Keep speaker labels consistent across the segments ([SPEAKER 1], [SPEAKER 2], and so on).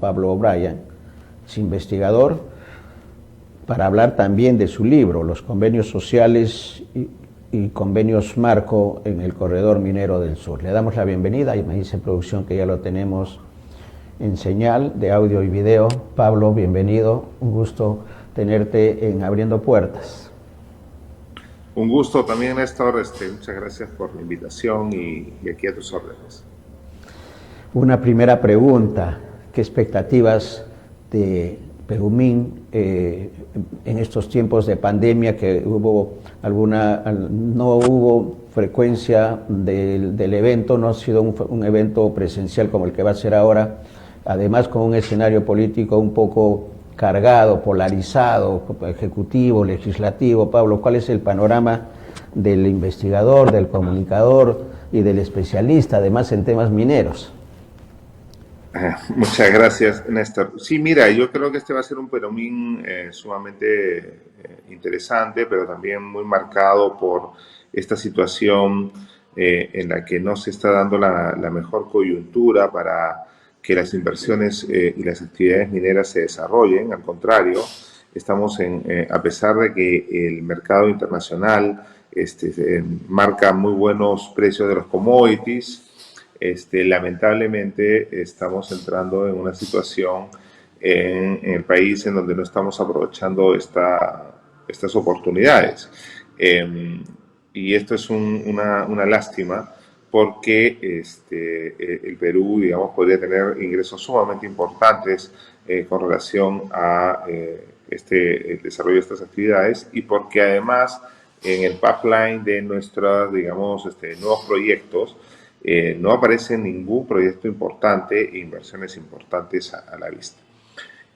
[SPEAKER 1] Pablo O'Brien, es investigador, para hablar también de su libro, Los convenios sociales y convenios marco en el corredor minero del sur. Le damos la bienvenida y me dice producción que ya lo tenemos en señal de audio y video. Pablo, bienvenido, un gusto tenerte en Abriendo Puertas.
[SPEAKER 2] Un gusto también, Néstor. Muchas gracias por la invitación y aquí a tus órdenes.
[SPEAKER 1] Una primera pregunta, ¿qué expectativas de Perumín en estos tiempos de pandemia que no hubo frecuencia del evento, no ha sido un evento presencial como el que va a ser ahora, además con un escenario político un poco cargado, polarizado, ejecutivo, legislativo? Pablo, ¿cuál es el panorama del investigador, del comunicador y del especialista, además en temas mineros?
[SPEAKER 2] Muchas gracias, Néstor. Sí, mira, yo creo que este va a ser un Perumín sumamente interesante, pero también muy marcado por esta situación en la que no se está dando la mejor coyuntura para que las inversiones y las actividades mineras se desarrollen. Al contrario, estamos a pesar de que el mercado internacional marca muy buenos precios de los commodities, lamentablemente estamos entrando en una situación en el país en donde no estamos aprovechando estas oportunidades. Y esto es una lástima porque el Perú, digamos, podría tener ingresos sumamente importantes con relación a el desarrollo de estas actividades, y porque además en el pipeline de nuestros, digamos, nuevos proyectos no aparece ningún proyecto importante e inversiones importantes a la vista.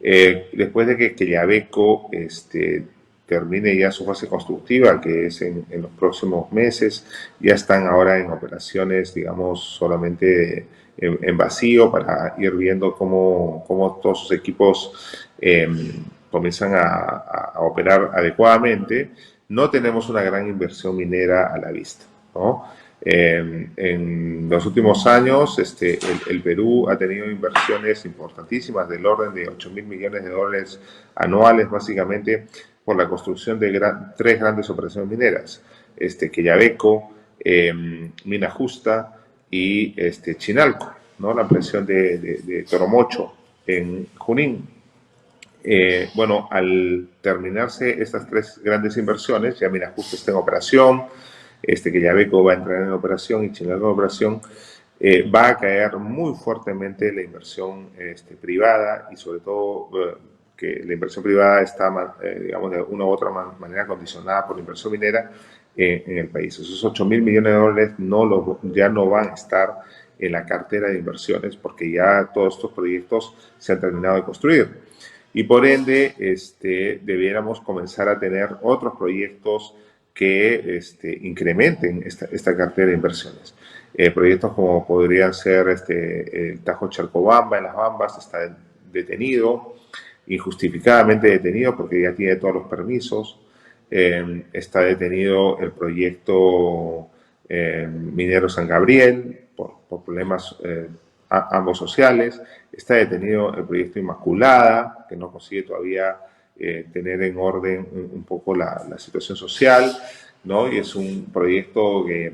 [SPEAKER 2] Después de que Quellaveco termine ya su fase constructiva, que es en los próximos meses, ya están ahora en operaciones, digamos, solamente en vacío, para ir viendo cómo todos sus equipos comienzan a operar adecuadamente. No tenemos una gran inversión minera a la vista, ¿no? En los últimos años, el Perú ha tenido inversiones importantísimas del orden de 8.000 millones de dólares anuales, básicamente por la construcción de tres grandes operaciones mineras: Quellaveco, Mina Justa y Chinalco, ¿no? La ampliación de Toromocho en Junín. Bueno, al terminarse estas tres grandes inversiones, ya Mina Justa está en operación, Quellaveco va a entrar en operación y Chinalco en operación, va a caer muy fuertemente la inversión privada, y sobre todo que la inversión privada está, digamos, de una u otra manera condicionada por la inversión minera en el país. Esos 8.000 millones de dólares ya no van a estar en la cartera de inversiones, porque ya todos estos proyectos se han terminado de construir. Y por ende, debiéramos comenzar a tener otros proyectos que incrementen esta cartera de inversiones. Proyectos como podrían ser el Tajo Chalcobamba en Las Bambas, está detenido, injustificadamente detenido, porque ya tiene todos los permisos. Está detenido el proyecto minero San Gabriel por problemas ambos sociales. Está detenido el proyecto Inmaculada, que no consigue todavía tener en orden un poco la situación social, ¿no? Y es un proyecto que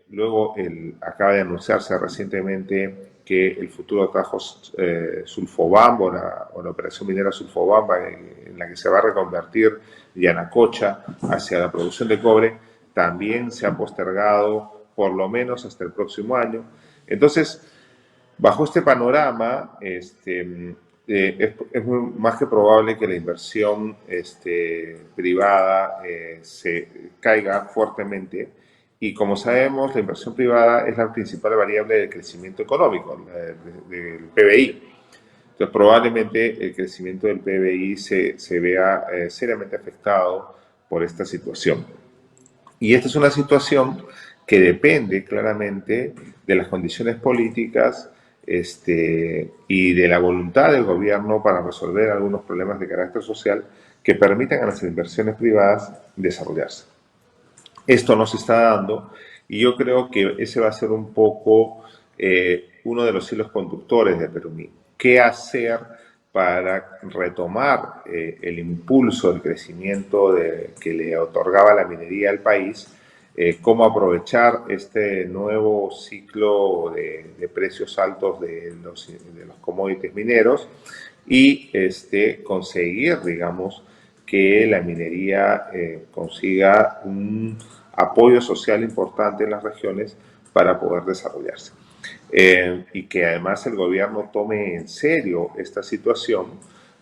[SPEAKER 2] luego acaba de anunciarse recientemente que el futuro Tajo Sulfobamba, o la operación minera Sulfobamba, en la que se va a reconvertir Yanacocha hacia la producción de cobre, también se ha postergado por lo menos hasta el próximo año. Entonces, bajo este panorama, es más que probable que la inversión privada se caiga fuertemente. Y como sabemos, la inversión privada es la principal variable del crecimiento económico, del PBI. Entonces, probablemente el crecimiento del PBI se vea seriamente afectado por esta situación. Y esta es una situación que depende claramente de las condiciones políticas y de la voluntad del gobierno para resolver algunos problemas de carácter social que permitan a las inversiones privadas desarrollarse. Esto no se está dando, y yo creo que ese va a ser un poco uno de los hilos conductores de Perumín. ¿Qué hacer para retomar el impulso, el crecimiento que le otorgaba la minería al país? Cómo aprovechar este nuevo ciclo de precios altos de los commodities mineros y conseguir, digamos, que la minería consiga un apoyo social importante en las regiones para poder desarrollarse. Y que además el gobierno tome en serio esta situación,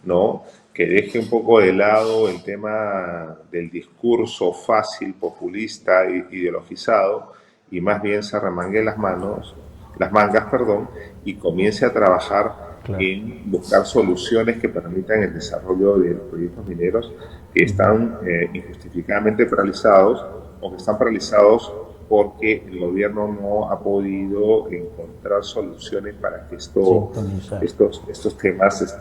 [SPEAKER 2] ¿no? Que deje un poco de lado el tema del discurso fácil, populista, ideologizado, y más bien se remangue las mangas, perdón, y comience a trabajar
[SPEAKER 1] Claro.
[SPEAKER 2] en buscar soluciones que permitan el desarrollo de los proyectos mineros que están injustificadamente paralizados o que están paralizados porque el gobierno no ha podido encontrar soluciones para que
[SPEAKER 1] Sintonizar.
[SPEAKER 2] estos temas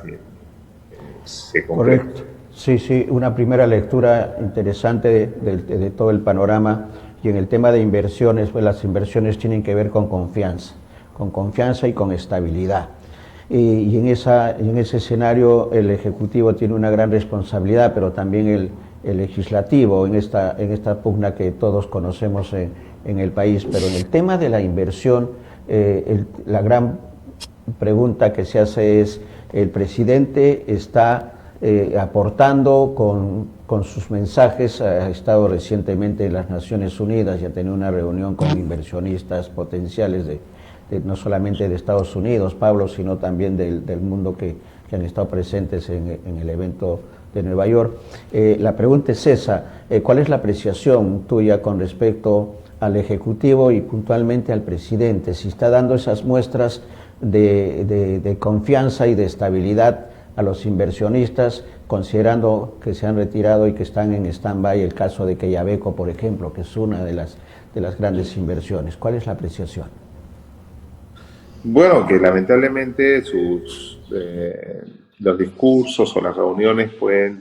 [SPEAKER 2] se concreten.
[SPEAKER 1] Correcto. Sí, sí, una primera lectura interesante de todo el panorama. Y en el tema de inversiones, pues las inversiones tienen que ver con confianza y con estabilidad. Y en ese escenario el Ejecutivo tiene una gran responsabilidad, pero también el Legislativo en esta pugna que todos conocemos en el país. Pero en el tema de la inversión, la gran pregunta que se hace es, el presidente está aportando con sus mensajes, ha estado recientemente en las Naciones Unidas y ha tenido una reunión con inversionistas potenciales no solamente de Estados Unidos, Pablo, sino también del mundo que han estado presentes en el evento de Nueva York. La pregunta es esa, ¿cuál es la apreciación tuya con respecto al Ejecutivo y puntualmente al presidente? Si está dando esas muestras de confianza y de estabilidad a los inversionistas, considerando que se han retirado y que están en stand-by el caso de Quellaveco, por ejemplo, que es una de las grandes inversiones. ¿Cuál es la apreciación?
[SPEAKER 2] Bueno, que lamentablemente los discursos o las reuniones pueden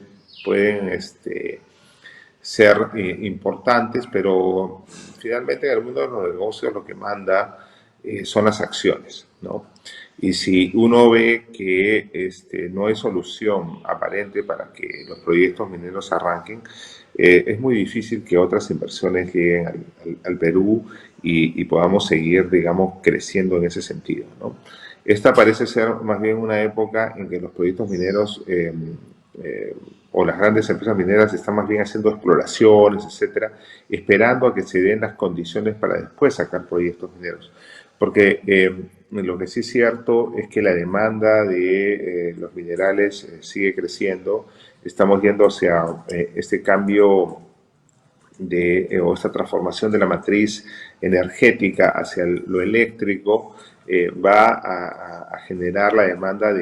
[SPEAKER 2] ser importantes, pero finalmente en el mundo de los negocios lo que manda son las acciones, ¿no? Y si uno ve que no hay solución aparente para que los proyectos mineros arranquen, es muy difícil que otras inversiones lleguen al Perú y podamos seguir, digamos, creciendo en ese sentido, ¿no? Esta parece ser más bien una época en que los proyectos mineros o las grandes empresas mineras están más bien haciendo exploraciones, etcétera, esperando a que se den las condiciones para después sacar proyectos mineros. Porque lo que sí es cierto es que la demanda de los minerales sigue creciendo. Estamos yendo hacia este cambio o esta transformación de la matriz energética hacia lo eléctrico, va a generar la demanda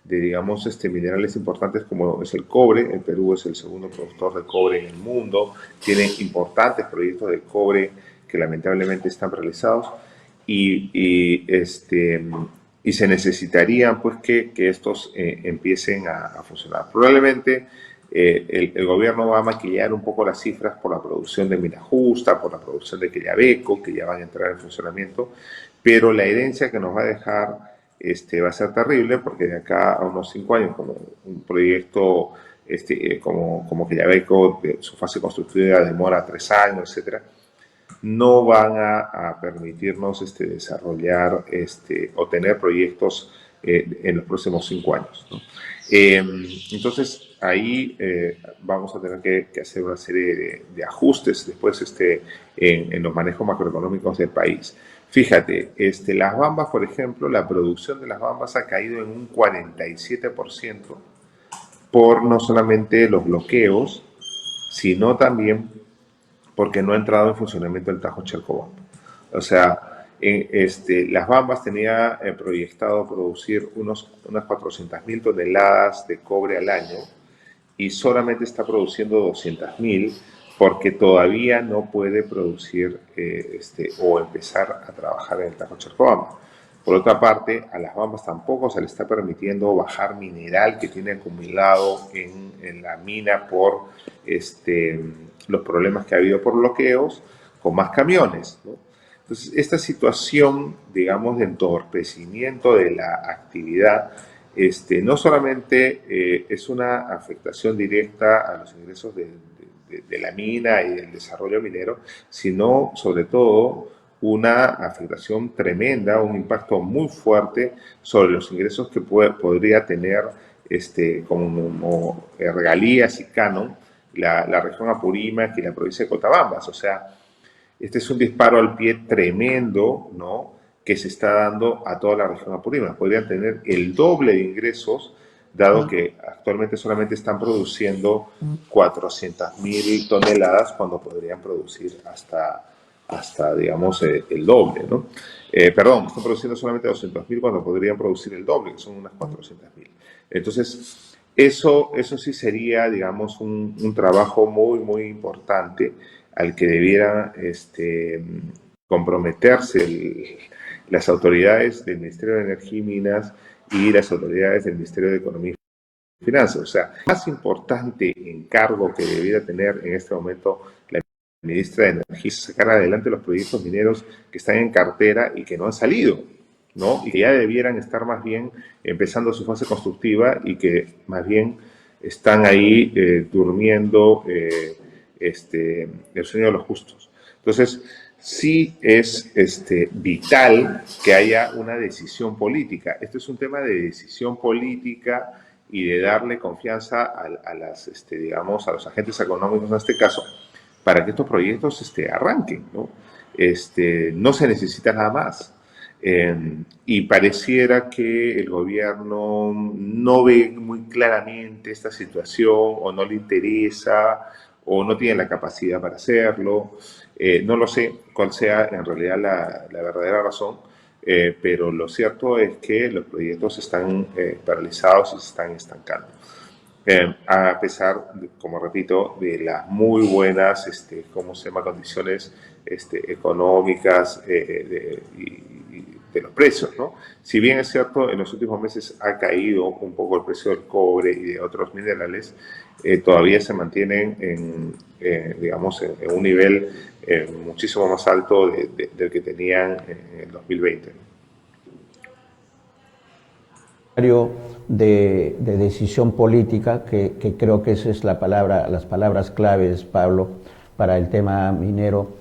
[SPEAKER 2] digamos, minerales importantes como es el cobre. El Perú es el segundo productor de cobre en el mundo, tiene importantes proyectos de cobre que lamentablemente están realizados y se necesitarían pues que estos empiecen a funcionar. Probablemente el gobierno va a maquillar un poco las cifras por la producción de Mina Justa, por la producción de Quellaveco, que ya van a entrar en funcionamiento, pero la herencia que nos va a dejar va a ser terrible, porque de acá a unos 5 años, como un proyecto como Quellaveco, su fase constructiva demora 3 años, etcétera, no van a permitirnos desarrollar o tener proyectos en los próximos 5 años, ¿no? Entonces, ahí vamos a tener que hacer una serie de ajustes después en los manejos macroeconómicos del país. Fíjate, las bambas, por ejemplo, la producción de las bambas ha caído en un 47% por no solamente los bloqueos, sino también porque no ha entrado en funcionamiento el Tajo Chalcobamba. O sea, las Bambas tenía proyectado producir unas 400.000 toneladas de cobre al año y solamente está produciendo 200.000 porque todavía no puede producir o empezar a trabajar en el Tajo Chalcobamba. Por otra parte, a las Bambas tampoco se le está permitiendo bajar mineral que tiene acumulado en la mina por los problemas que ha habido por bloqueos con más camiones, ¿no? Entonces, esta situación, digamos, de entorpecimiento de la actividad, no solamente es una afectación directa a los ingresos de la mina y del desarrollo minero, sino sobre todo una afectación tremenda, un impacto muy fuerte sobre los ingresos que podría tener como regalías y canon la región Apurímac y la provincia de Cotabambas. O sea, este es un disparo al pie tremendo, ¿no?, que se está dando a toda la región Apurímac. Podrían tener el doble de ingresos, dado que actualmente solamente están produciendo 400.000 toneladas cuando podrían producir hasta digamos, el doble, ¿no? Perdón, están produciendo solamente 200.000 cuando podrían producir el doble, que son unas 400.000. Entonces, eso sí sería, digamos, un trabajo muy, muy importante al que debiera comprometerse las autoridades del Ministerio de Energía y Minas y las autoridades del Ministerio de Economía y Finanzas. O sea, el más importante encargo que debiera tener en este momento la ministra de Energía es sacar adelante los proyectos mineros que están en cartera y que no han salido, ¿no? Y que ya debieran estar más bien empezando su fase constructiva y que más bien están ahí durmiendo el sueño de los justos. Entonces, sí es vital que haya una decisión política. Esto es un tema de decisión política y de darle confianza digamos, a los agentes económicos en este caso, para que estos proyectos arranquen, ¿no? No se necesita nada más. Y pareciera que el gobierno no ve muy claramente esta situación o no le interesa o no tiene la capacidad para hacerlo. No lo sé cuál sea en realidad la verdadera razón, pero lo cierto es que los proyectos están paralizados y se están estancando. A pesar, como repito, de las muy buenas ¿cómo se llama? Condiciones económicas y de los precios, ¿no? Si bien es cierto, en los últimos meses ha caído un poco el precio del cobre y de otros minerales, todavía se mantienen digamos, en un nivel muchísimo más alto del que tenían en el 2020.
[SPEAKER 1] De decisión política, que creo que esa es la palabra, las palabras claves, Pablo, para el tema minero.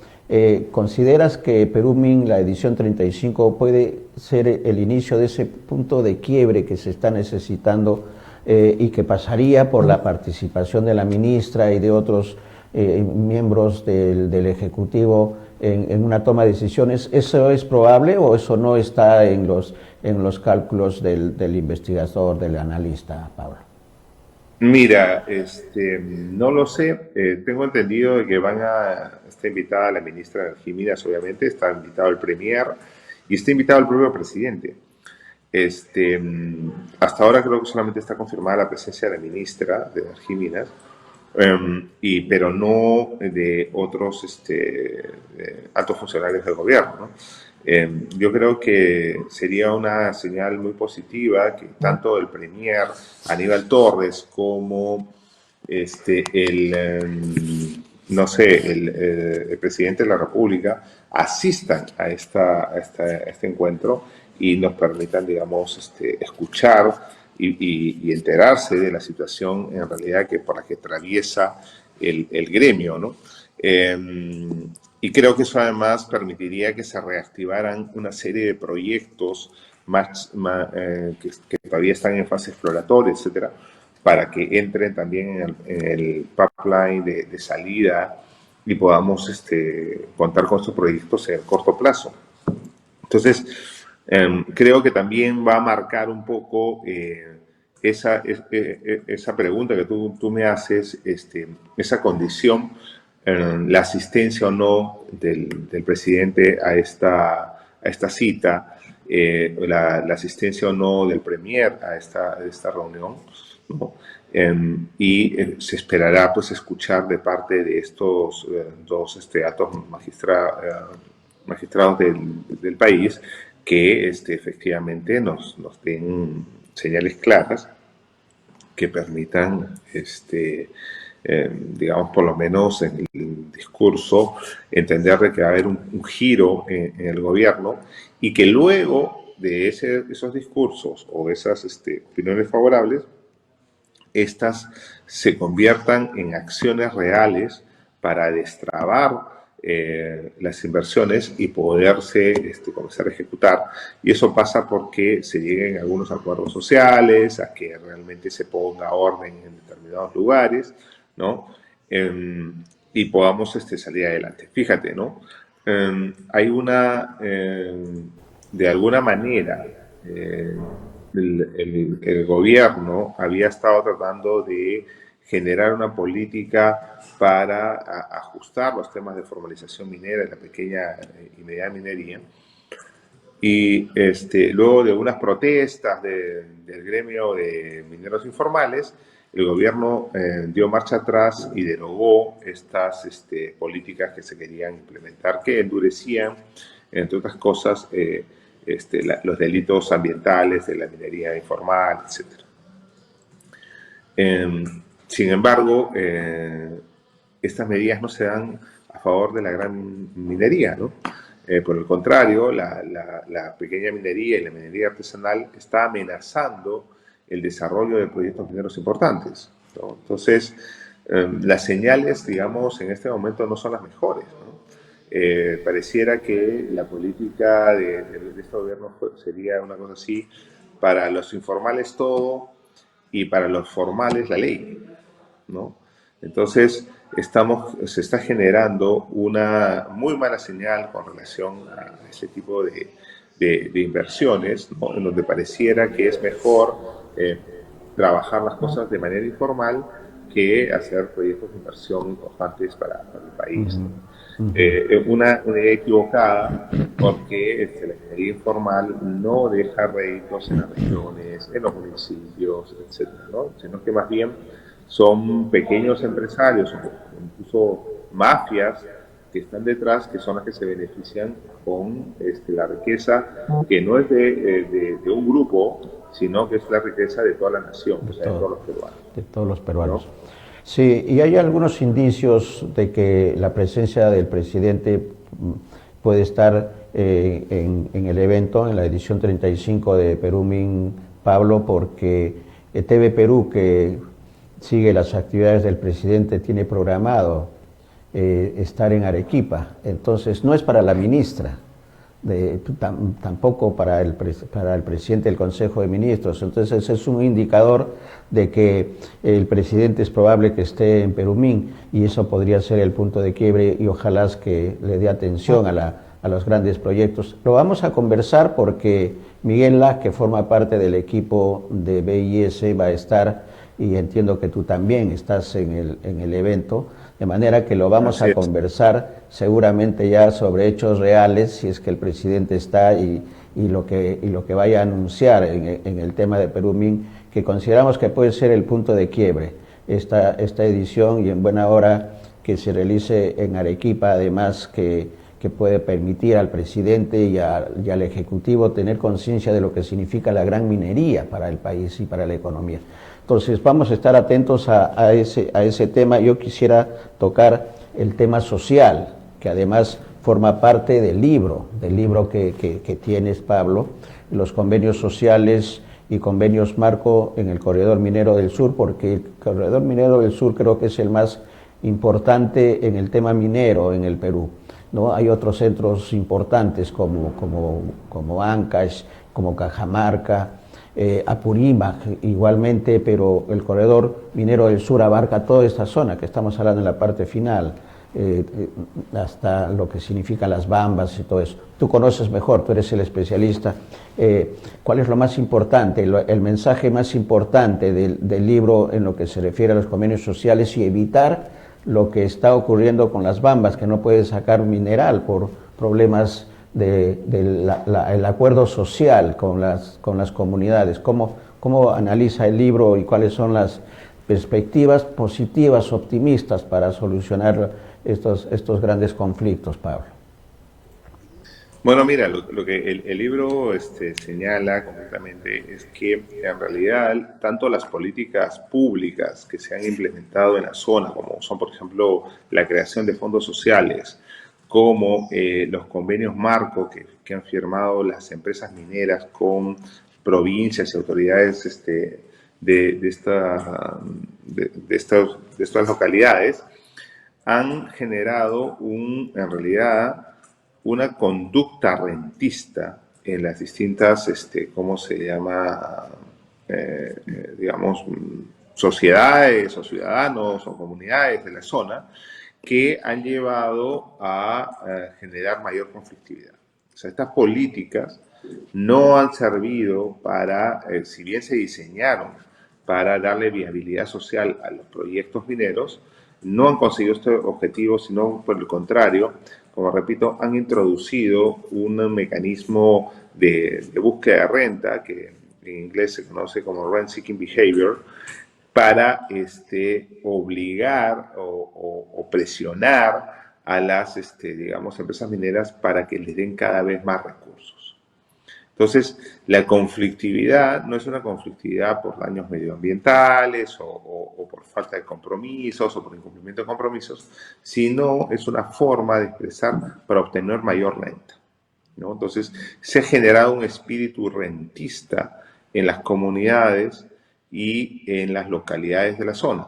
[SPEAKER 1] ¿Consideras que Perú-Min, la edición 35, puede ser el inicio de ese punto de quiebre que se está necesitando y que pasaría por la participación de la ministra y de otros miembros del Ejecutivo en una toma de decisiones? ¿Eso es probable o eso no está en los cálculos del investigador, del analista, Pablo?
[SPEAKER 2] Mira, no lo sé. Tengo entendido de que está invitada la ministra de Energía y Minas, obviamente, está invitado el premier y está invitado el propio presidente. Hasta ahora creo que solamente está confirmada la presencia de la ministra de Energía y Minas, pero no de otros altos funcionarios del gobierno, ¿no? Yo creo que sería una señal muy positiva que tanto el premier Aníbal Torres como no sé, el presidente de la República asistan a este encuentro y nos permitan, digamos, escuchar y enterarse de la situación en realidad por la que atraviesa el gremio, ¿no? Y creo que eso además permitiría que se reactivaran una serie de proyectos que todavía están en fase exploratoria, etcétera, para que entren también en el pipeline de salida y podamos contar con estos proyectos en corto plazo. Entonces, creo que también va a marcar un poco esa pregunta que tú me haces, esa condición, la asistencia o no del presidente a esta cita, la asistencia o no del premier a esta reunión, ¿no? Se esperará pues escuchar de parte de estos dos altos magistrados del país que efectivamente nos den señales claras que permitan digamos, por lo menos en el discurso, entender de que va a haber un giro en el gobierno y que luego de esos discursos o esas opiniones favorables, estas se conviertan en acciones reales para destrabar las inversiones y poderse comenzar a ejecutar. Y eso pasa porque se lleguen a algunos acuerdos sociales, a que realmente se ponga orden en determinados lugares, ¿no? Y podamos salir adelante. Fíjate, ¿no? Hay de alguna manera, el gobierno había estado tratando de generar una política para ajustar los temas de formalización minera de la pequeña y mediana minería. Y luego de unas protestas del gremio de mineros informales, el gobierno dio marcha atrás y derogó estas políticas que se querían implementar, que endurecían, entre otras cosas, los delitos ambientales de la minería informal, etc. Sin embargo, estas medidas no se dan a favor de la gran minería, ¿no? Por el contrario, la pequeña minería y la minería artesanal está amenazando el desarrollo de proyectos mineros importantes, ¿no? Entonces, las señales, digamos, en este momento no son las mejores, ¿no? Pareciera que la política de este gobierno sería una cosa así: para los informales todo y para los formales la ley, ¿no? Entonces, se está generando una muy mala señal con relación a ese tipo de inversiones, ¿no? En donde pareciera que es mejor trabajar las cosas de manera informal que hacer proyectos de inversión importantes para el país, ¿no? Una idea equivocada, porque la minería informal no deja réditos en las regiones, en los municipios, etcétera, ¿no? Sino que más bien son pequeños empresarios o incluso mafias que están detrás, que son las que se benefician con la riqueza que no es de un grupo, sino que es la riqueza de toda la nación, o sea, de todos los peruanos.
[SPEAKER 1] De todos los peruanos.
[SPEAKER 2] ¿No?
[SPEAKER 1] Sí, y hay algunos indicios de que la presencia del presidente puede estar en el evento, en la edición 35 de Perú-Min, Pablo, porque TV Perú, que sigue las actividades del presidente, tiene programado estar en Arequipa. Entonces, no es para la ministra, tampoco para el presidente del Consejo de Ministros. Entonces es un indicador de que el presidente es probable que esté en Perú-Min, y eso podría ser el punto de quiebre, y ojalá que le dé atención a los grandes proyectos. Lo vamos a conversar porque Miguel Lac, que forma parte del equipo de BIS, va a estar, y entiendo que tú también estás en el evento, de manera que lo vamos a conversar seguramente ya sobre hechos reales, si es que el presidente está, y lo que vaya a anunciar en el tema de Perú-Min, que consideramos que puede ser el punto de quiebre esta edición, y en buena hora que se realice en Arequipa, además que puede permitir al presidente y al Ejecutivo tener conciencia de lo que significa la gran minería para el país y para la economía. Entonces vamos a estar atentos a ese tema. Yo quisiera tocar el tema social, que además forma parte del libro que tienes, Pablo, los convenios sociales y convenios marco en el Corredor Minero del Sur, porque el Corredor Minero del Sur creo que es el más importante en el tema minero en el Perú, ¿no? Hay otros centros importantes como Ancash, como Cajamarca, Apurímac igualmente, pero el Corredor Minero del Sur abarca toda esta zona que estamos hablando en la parte final, hasta lo que significan las bambas y todo eso. Tú conoces mejor, tú eres el especialista. ¿Cuál es lo más importante, el mensaje más importante del libro en lo que se refiere a los convenios sociales, y evitar lo que está ocurriendo con las bambas, que no puede sacar mineral por problemas del acuerdo social con las comunidades? ¿Cómo analiza el libro y cuáles son las perspectivas positivas, optimistas, para solucionar estos grandes conflictos, Pablo?
[SPEAKER 2] Bueno, mira, lo que el libro señala completamente es que en realidad tanto las políticas públicas que se han implementado en la zona, como son por ejemplo la creación de fondos sociales, como los convenios marco que han firmado las empresas mineras con provincias y autoridades de estas localidades, han generado en realidad una conducta rentista en las distintas, ¿cómo se llama? Digamos, sociedades o ciudadanos o comunidades de la zona que han llevado a generar mayor conflictividad. O sea, estas políticas no han servido para, si bien se diseñaron para darle viabilidad social a los proyectos mineros, no han conseguido este objetivo, sino por el contrario, como repito, han introducido un mecanismo de búsqueda de renta, que en inglés se conoce como rent seeking behavior, para obligar o presionar a las digamos, empresas mineras para que les den cada vez más recursos. Entonces, la conflictividad no es una conflictividad por daños medioambientales o por falta de compromisos o por incumplimiento de compromisos, sino es una forma de expresar para obtener mayor renta, ¿no? Entonces, se ha generado un espíritu rentista en las comunidades y en las localidades de la zona,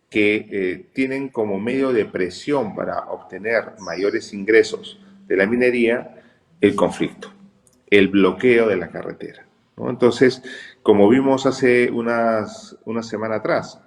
[SPEAKER 2] que tienen como medio de presión para obtener mayores ingresos de la minería el conflicto, el bloqueo de la carretera, ¿no? Entonces, como vimos hace una semana atrás,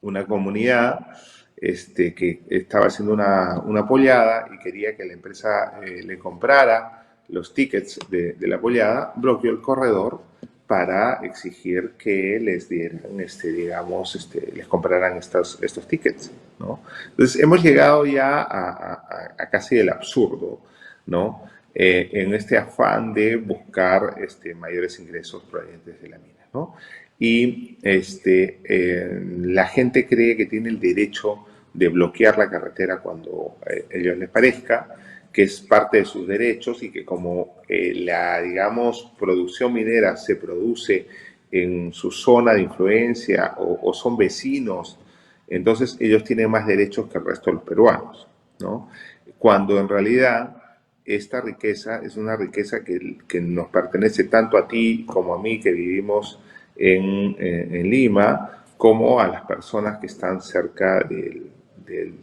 [SPEAKER 2] una comunidad que estaba haciendo una pollada y quería que la empresa le comprara los tickets de la pollada, bloqueó el corredor para exigir que les dieran, digamos, les compraran estos tickets, ¿no? Entonces, hemos llegado ya a casi el absurdo, ¿no? En este afán de buscar mayores ingresos provenientes de la mina, ¿no? Y la gente cree que tiene el derecho de bloquear la carretera cuando a ellos les parezca, que es parte de sus derechos y que como la, digamos, producción minera se produce en su zona de influencia o son vecinos, entonces ellos tienen más derechos que el resto de los peruanos, ¿no? Cuando en realidad esta riqueza es una riqueza que nos pertenece tanto a ti como a mí que vivimos en Lima, como a las personas que están cerca de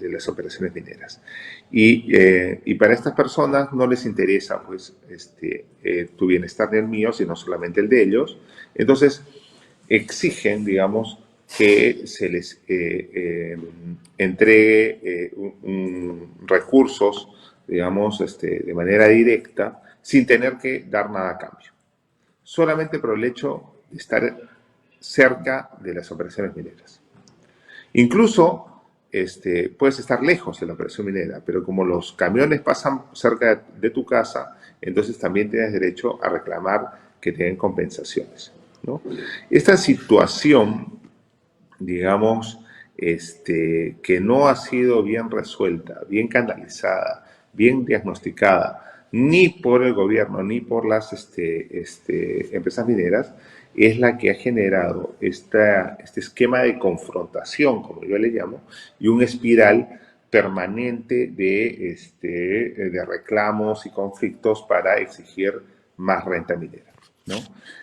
[SPEAKER 2] las operaciones mineras. Y para estas personas no les interesa pues, tu bienestar ni el mío, sino solamente el de ellos. Entonces exigen, digamos, que se les entregue recursos, digamos, de manera directa, sin tener que dar nada a cambio. Solamente por el hecho de estar cerca de las operaciones mineras. Incluso puedes estar lejos de la operación minera, pero como los camiones pasan cerca de tu casa, entonces también tienes derecho a reclamar que te den compensaciones, ¿no? Esta situación, digamos, que no ha sido bien resuelta, bien canalizada, bien diagnosticada, ni por el gobierno, ni por las empresas mineras, es la que ha generado este esquema de confrontación, como yo le llamo, y un espiral permanente de reclamos y conflictos para exigir más renta minera, ¿no?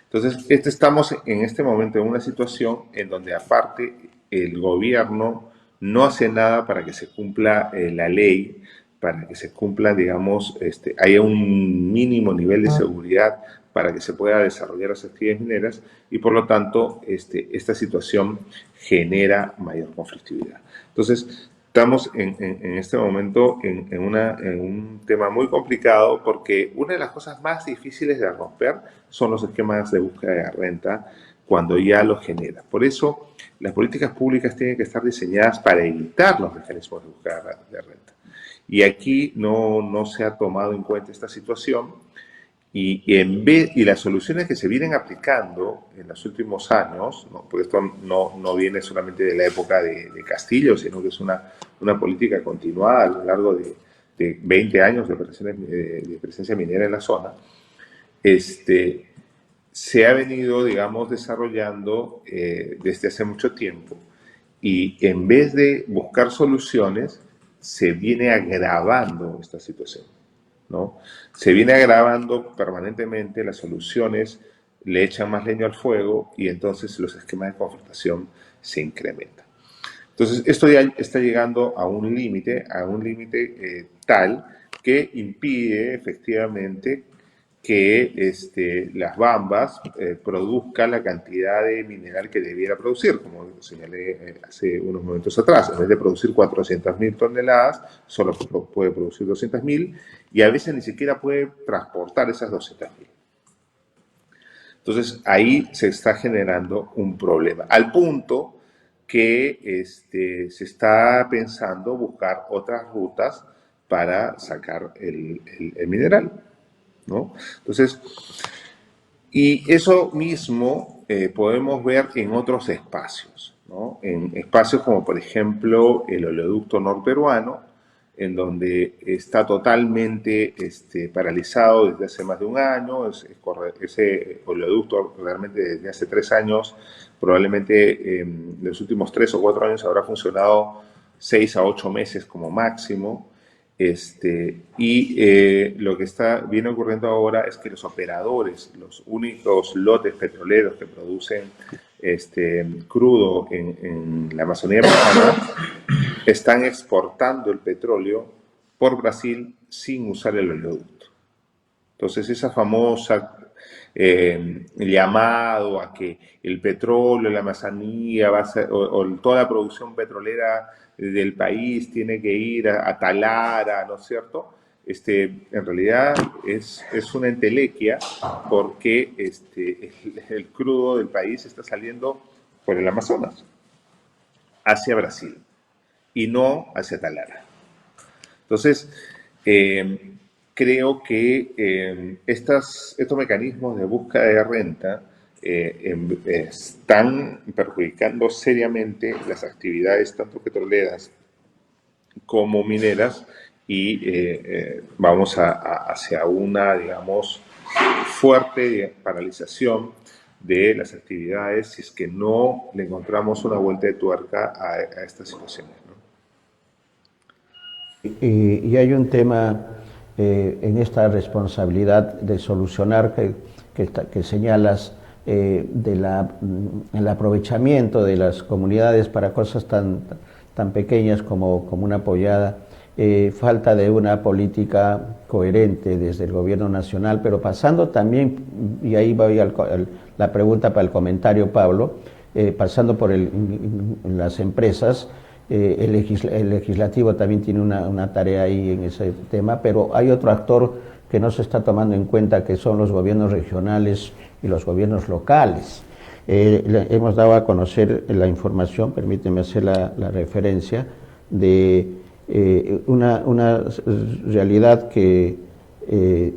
[SPEAKER 2] Entonces, estamos en este momento en una situación en donde aparte el gobierno no hace nada para que se cumpla la ley, para que se cumpla, digamos, haya un mínimo nivel de seguridad para que se pueda desarrollar las actividades mineras y por lo tanto esta situación genera mayor conflictividad. Entonces, estamos en este momento en un tema muy complicado porque una de las cosas más difíciles de romper son los esquemas de búsqueda de renta cuando ya lo genera. Por eso, las políticas públicas tienen que estar diseñadas para evitar los mecanismos de búsqueda de renta. Y aquí no se ha tomado en cuenta esta situación y las soluciones que se vienen aplicando en los últimos años, ¿no? Porque esto no viene solamente de la época de Castillo, sino que es una política continuada a lo largo de 20 años de presencia minera en la zona, se ha venido, digamos, desarrollando desde hace mucho tiempo, y en vez de buscar soluciones, se viene agravando esta situación, ¿no? Se viene agravando permanentemente, las soluciones le echan más leña al fuego y entonces los esquemas de confrontación se incrementan. Entonces, esto ya está llegando a un límite tal que impide efectivamente que las Bambas produzcan la cantidad de mineral que debiera producir, como señalé hace unos momentos atrás. En vez de producir 400.000 toneladas, solo puede producir 200.000 y a veces ni siquiera puede transportar esas 200.000. Entonces, ahí se está generando un problema, al punto que se está pensando buscar otras rutas para sacar el mineral, ¿no? Entonces, y eso mismo podemos ver en otros espacios, ¿no? En espacios como, por ejemplo, el oleoducto norperuano, en donde está totalmente paralizado desde hace más de un año. Ese oleoducto realmente desde hace 3 años, probablemente en los últimos 3 o 4 años habrá funcionado 6 a 8 meses como máximo. Lo que viene ocurriendo ahora es que los operadores, los únicos lotes petroleros que producen crudo en la Amazonía peruana, están exportando el petróleo por Brasil sin usar el oleoducto. Entonces, esa famosa llamado a que el petróleo, la Amazonía, va a ser, o toda la producción petrolera del país tiene que ir a Talara, ¿no es cierto? En realidad es una entelequia, porque el crudo del país está saliendo por el Amazonas hacia Brasil y no hacia Talara. Entonces, creo que estos mecanismos de búsqueda de renta están perjudicando seriamente las actividades tanto petroleras como mineras, y vamos hacia una, digamos, fuerte paralización de las actividades si es que no le encontramos una vuelta de tuerca a estas situaciones, ¿no?
[SPEAKER 1] Y hay un tema en esta responsabilidad de solucionar que señalas el aprovechamiento de las comunidades para cosas tan pequeñas como una pollada, falta de una política coherente desde el gobierno nacional, pero pasando también, y ahí voy la pregunta para el comentario, Pablo, pasando por las empresas. El legislativo también tiene una tarea ahí en ese tema, pero hay otro actor que no se está tomando en cuenta, que son los gobiernos regionales y los gobiernos locales. Hemos dado a conocer la información, permíteme hacer la referencia, de una realidad que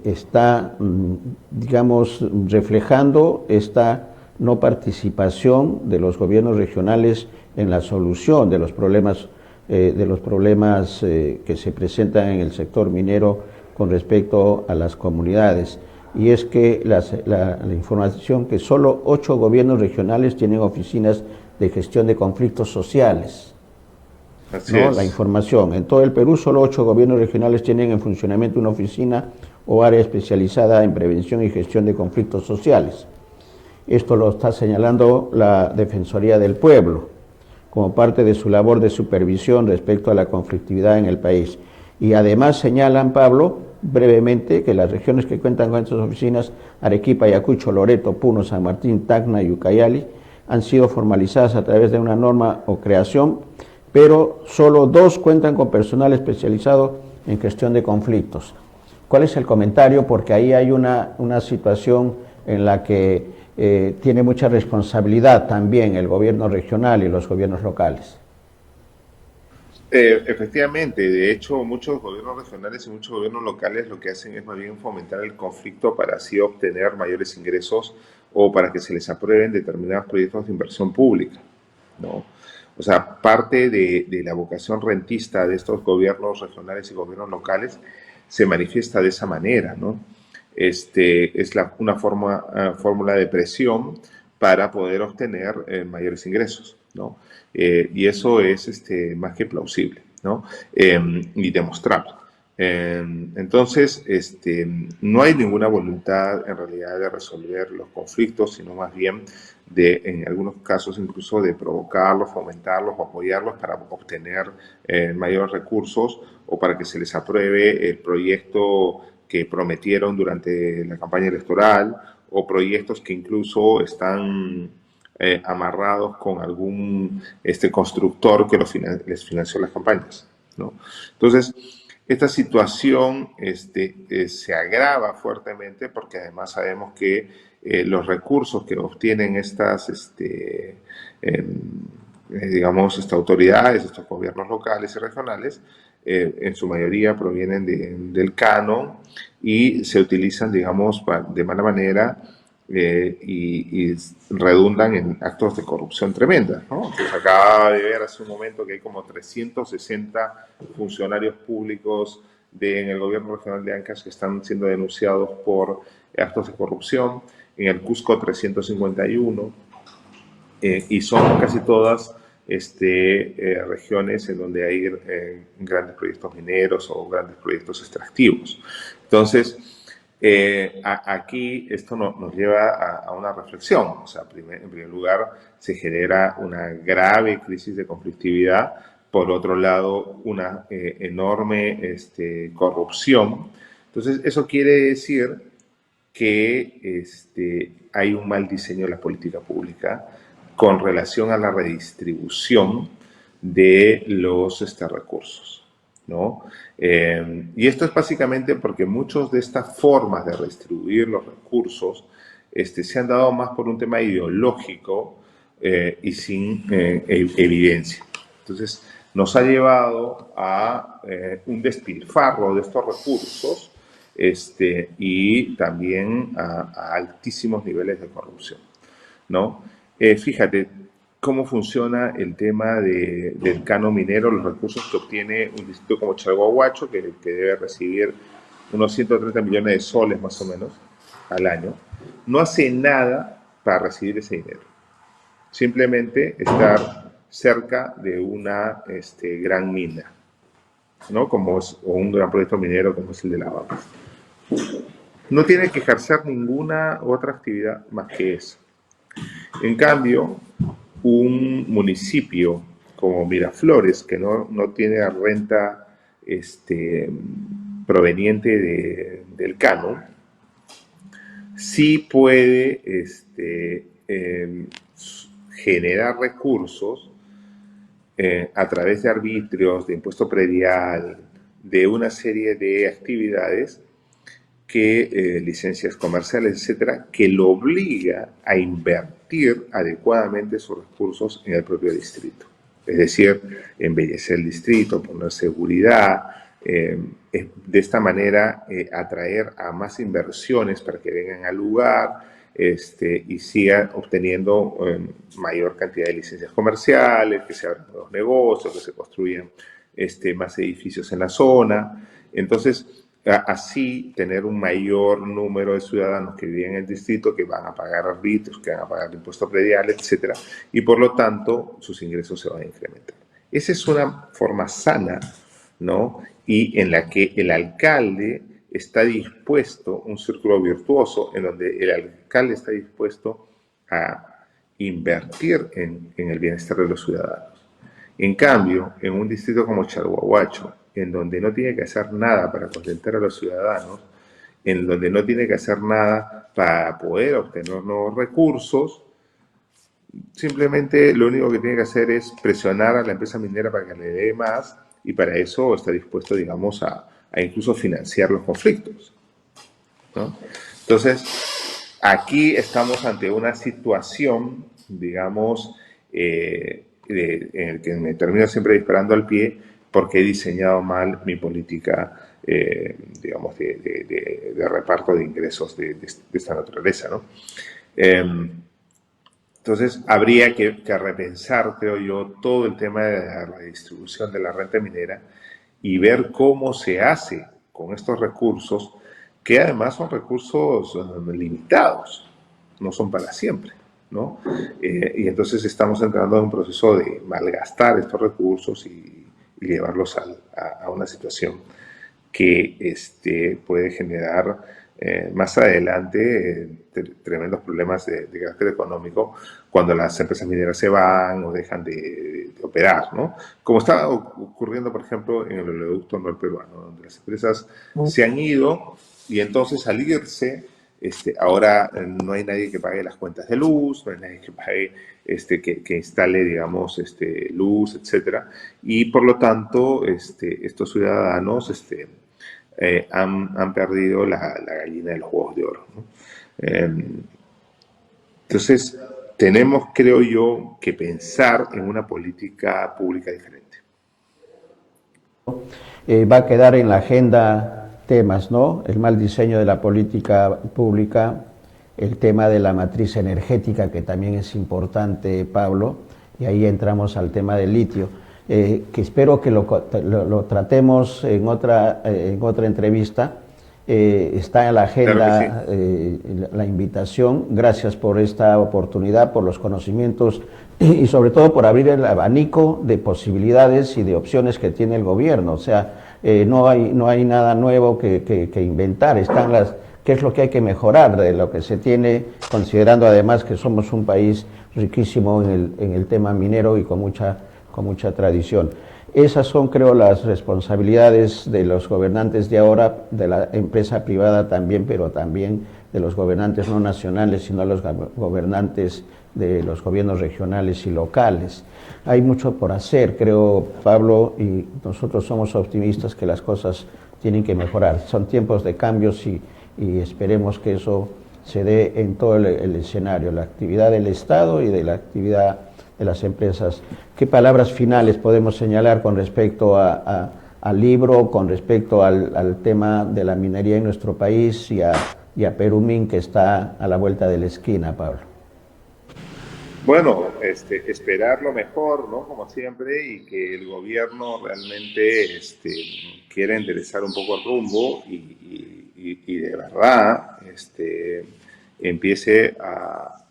[SPEAKER 1] está, digamos, reflejando esta no participación de los gobiernos regionales en la solución de los problemas que se presentan en el sector minero con respecto a las comunidades. Y es que la información que solo 8 gobiernos regionales tienen oficinas de gestión de conflictos sociales.
[SPEAKER 2] Así es.
[SPEAKER 1] La información. En todo el Perú, solo 8 gobiernos regionales tienen en funcionamiento una oficina o área especializada en prevención y gestión de conflictos sociales. Esto lo está señalando la Defensoría del Pueblo como parte de su labor de supervisión respecto a la conflictividad en el país. Y además señalan, Pablo, brevemente, que las regiones que cuentan con estas oficinas, Arequipa, Ayacucho, Loreto, Puno, San Martín, Tacna y Ucayali, han sido formalizadas a través de una norma o creación, pero solo 2 cuentan con personal especializado en gestión de conflictos. ¿Cuál es el comentario? Porque ahí hay una situación en la que tiene mucha responsabilidad también el gobierno regional y los gobiernos locales.
[SPEAKER 2] Efectivamente, de hecho, muchos gobiernos regionales y muchos gobiernos locales lo que hacen es más bien fomentar el conflicto para así obtener mayores ingresos o para que se les aprueben determinados proyectos de inversión pública, ¿no? O sea, parte de la vocación rentista de estos gobiernos regionales y gobiernos locales se manifiesta de esa manera, ¿no? Es una fórmula de presión para poder obtener mayores ingresos, ¿no? Y eso es más que plausible, ¿no? Y demostrable. Entonces, no hay ninguna voluntad en realidad de resolver los conflictos, sino más bien de, en algunos casos, incluso de provocarlos, fomentarlos o apoyarlos para obtener mayores recursos o para que se les apruebe el proyecto que prometieron durante la campaña electoral o proyectos que incluso están amarrados con algún constructor que les financió las campañas, ¿no? Entonces, esta situación se agrava fuertemente porque además sabemos que los recursos que obtienen digamos, estas autoridades, estos gobiernos locales y regionales, en su mayoría provienen del canon y se utilizan, digamos, de mala manera y redundan en actos de corrupción tremenda, ¿no? Entonces acaba de ver hace un momento que hay como 360 funcionarios públicos en el gobierno regional de Ancash que están siendo denunciados por actos de corrupción, en el Cusco 351, y son casi todas regiones en donde hay grandes proyectos mineros o grandes proyectos extractivos. Entonces, aquí esto nos lleva a una reflexión. O sea, en primer lugar, se genera una grave crisis de conflictividad. Por otro lado, una enorme corrupción. Entonces, eso quiere decir que hay un mal diseño de la política pública con relación a la redistribución de los recursos, ¿no? Y esto es básicamente porque muchas de estas formas de redistribuir los recursos se han dado más por un tema ideológico y sin evidencia. Entonces, nos ha llevado a un despilfarro de estos recursos y también a altísimos niveles de corrupción, ¿no? Fíjate cómo funciona el tema del canon minero, los recursos que obtiene un distrito como Chalhuahuacho, que debe recibir unos 130 millones de soles más o menos al año, no hace nada para recibir ese dinero. Simplemente estar cerca de una gran mina, ¿no? O un gran proyecto minero como es el de La Bamba. No tiene que ejercer ninguna otra actividad más que eso. En cambio, un municipio como Miraflores, que no tiene renta proveniente del canon, sí puede generar recursos a través de arbitrios, de impuesto predial, de una serie de actividades licencias comerciales, etcétera, que lo obliga a invertir adecuadamente sus recursos en el propio distrito. Es decir, embellecer el distrito, poner seguridad, de esta manera atraer a más inversiones para que vengan al lugar y sigan obteniendo mayor cantidad de licencias comerciales, que se abran nuevos negocios, que se construyan más edificios en la zona. Entonces, así tener un mayor número de ciudadanos que viven en el distrito, que van a pagar arbitrios, que van a pagar impuestos predial, etcétera, y por lo tanto sus ingresos se van a incrementar. Esa es una forma sana, ¿no? Y en la que el alcalde está dispuesto, un círculo virtuoso, en donde el alcalde está dispuesto a invertir en el bienestar de los ciudadanos. En cambio, en un distrito como Chalhuahuacho, en donde no tiene que hacer nada para contentar a los ciudadanos, en donde no tiene que hacer nada para poder obtener nuevos recursos, simplemente lo único que tiene que hacer es presionar a la empresa minera para que le dé más, y para eso está dispuesto, digamos, a incluso financiar los conflictos, ¿no? Entonces, aquí estamos ante una situación, digamos, en el que me termino siempre disparando al pie porque he diseñado mal mi política, digamos, de reparto de ingresos de esta naturaleza, ¿no? Entonces, habría que repensar, creo yo, todo el tema de la redistribución de la renta minera y ver cómo se hace con estos recursos, que además son recursos limitados, no son para siempre, ¿no? Y entonces estamos entrando en un proceso de malgastar estos recursos y llevarlos a una situación que puede generar más adelante tremendos problemas de carácter económico cuando las empresas mineras se van o dejan de operar, ¿no? Como está ocurriendo, por ejemplo, en el oleoducto norperuano, donde las empresas se han ido y entonces al irse, ahora no hay nadie que pague las cuentas de luz, no hay nadie que pague, que instale, digamos, luz, etcétera, y por lo tanto, estos ciudadanos, han perdido la gallina de los huevos de oro, ¿no? Entonces, tenemos, creo yo, que pensar en una política pública diferente.
[SPEAKER 1] Va a quedar en la agenda temas, ¿no? El mal diseño de la política pública, el tema de la matriz energética, que también es importante, Pablo, y ahí entramos al tema del litio. Que espero que lo tratemos en otra entrevista. Está en la agenda, claro que sí, la invitación. Gracias por esta oportunidad, por los conocimientos y sobre todo por abrir el abanico de posibilidades y de opciones que tiene el gobierno. O sea, no hay nada nuevo que inventar. Están qué es lo que hay que mejorar de lo que se tiene, considerando además que somos un país riquísimo en el tema minero y con mucha tradición. Esas son, creo, las responsabilidades de los gobernantes de ahora, de la empresa privada también, pero también de los gobernantes no nacionales, sino los gobernantes de los gobiernos regionales y locales. Hay mucho por hacer, creo, Pablo, y nosotros somos optimistas que las cosas tienen que mejorar. Son tiempos de cambios y esperemos que eso se dé en todo el escenario, la actividad del Estado y de la actividad de las empresas. ¿Qué palabras finales podemos señalar con respecto al libro, con respecto al tema de la minería en nuestro país y a Perumín, que está a la vuelta de la esquina, Pablo?
[SPEAKER 2] Bueno, esperar lo mejor, ¿no? Como siempre, y que el gobierno realmente quiera enderezar un poco el rumbo y de verdad empiece a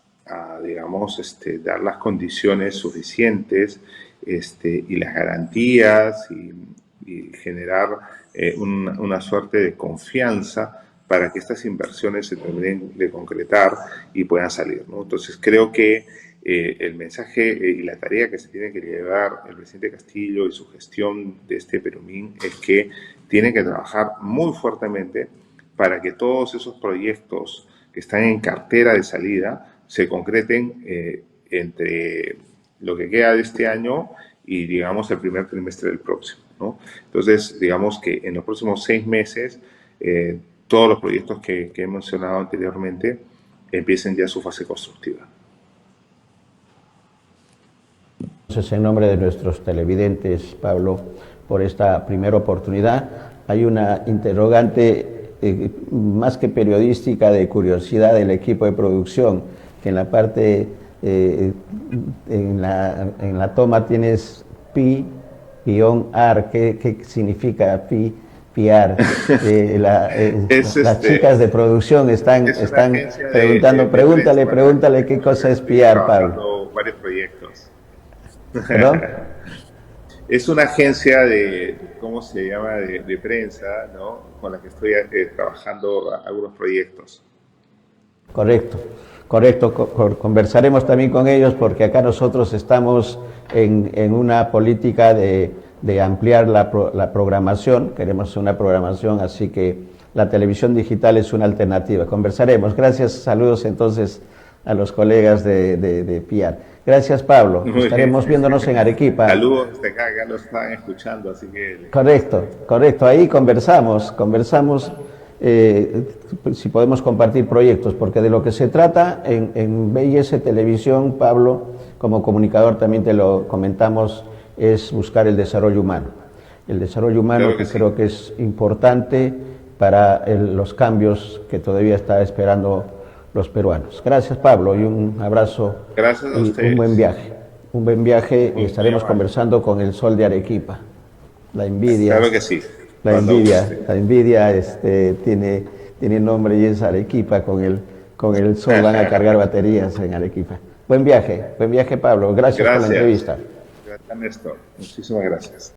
[SPEAKER 2] digamos, dar las condiciones suficientes y las garantías y generar una suerte de confianza para que estas inversiones se terminen de concretar y puedan salir, ¿no? Entonces creo que el mensaje y la tarea que se tiene que llevar el presidente Castillo y su gestión de Perumín es que tiene que trabajar muy fuertemente para que todos esos proyectos que están en cartera de salida se concreten entre lo que queda de este año y, digamos, el primer trimestre del próximo, ¿no? Entonces, digamos que en los próximos 6 meses, todos los proyectos que he mencionado anteriormente empiecen ya su fase constructiva.
[SPEAKER 1] Entonces, en nombre de nuestros televidentes, Pablo, por esta primera oportunidad, hay una interrogante más que periodística, de curiosidad del equipo de producción, que en la parte, en la toma tienes pi-ar. ¿Qué significa pi-ar? Las chicas de producción están preguntando, pregúntale qué cosa es pi-ar, Pablo.
[SPEAKER 2] Varios proyectos. ¿Perdón? Es una agencia ¿cómo se llama?, de prensa, ¿no?, con la que estoy trabajando algunos proyectos.
[SPEAKER 1] Correcto. Conversaremos también con ellos porque acá nosotros estamos en una política de ampliar la programación. Queremos una programación, así que la televisión digital es una alternativa. Conversaremos. Gracias, saludos entonces a los colegas de PIAR. Gracias, Pablo. Estaremos viéndonos en Arequipa.
[SPEAKER 2] Saludos desde acá, ya lo están escuchando, así que...
[SPEAKER 1] Correcto. Ahí conversamos si podemos compartir proyectos, porque de lo que se trata en BIS Televisión, Pablo, como comunicador también te lo comentamos, es buscar el desarrollo humano. El desarrollo humano, claro que sí, creo que es importante para los cambios que todavía está esperando los peruanos. Gracias, Pablo, y un abrazo.
[SPEAKER 2] Gracias a
[SPEAKER 1] y
[SPEAKER 2] ustedes.
[SPEAKER 1] un buen viaje. Un buen viaje y estaremos
[SPEAKER 2] amable.
[SPEAKER 1] conversando con el sol de Arequipa. La envidia.
[SPEAKER 2] Claro que sí.
[SPEAKER 1] La
[SPEAKER 2] Cuando
[SPEAKER 1] envidia,
[SPEAKER 2] guste.
[SPEAKER 1] la envidia tiene nombre y es Arequipa. Con el sol van a cargar baterías en Arequipa. Buen viaje, Pablo. Gracias por la entrevista.
[SPEAKER 2] Gracias, Néstor. Muchísimas gracias.